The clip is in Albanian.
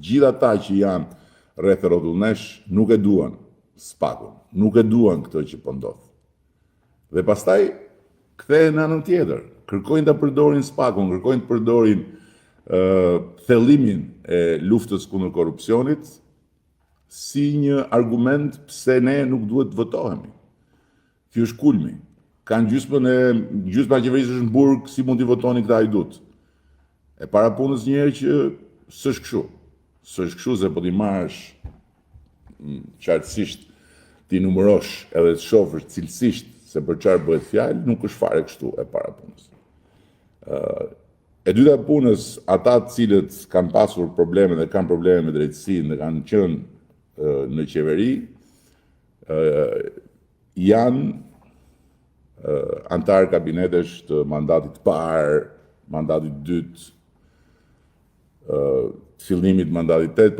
gjithë ata që janë rreth rrotullnesh nuk e duan SPAK-un, nuk e duan këtë që po ndodh. Dhe pastaj kthehen në anën tjetër, kërkojnë ta përdorin SPAK-un, kërkojnë të përdorin thellimin e luftës kundër korrupsionit si një argument pse ne nuk duhet të votohemi. Ky është kulmi. Kanë gjysma e qeverisë është në burg, si mund t'i votoni këta hajdut? E para punës një herë që s'është kështu. S'është kështu se po t'i marrësh qartësisht t'i numërosh edhe të shohësh cilësisht se për çfarë bëhet fjalë, nuk është fare kështu e para punës. E dyta punës, ata të cilët kanë pasur probleme dhe kanë probleme me drejtësinë dhe kanë qenë në qeveri, janë antar kabinetesh të mandatit parë, mandatit dytë, fillimit mandatit 8,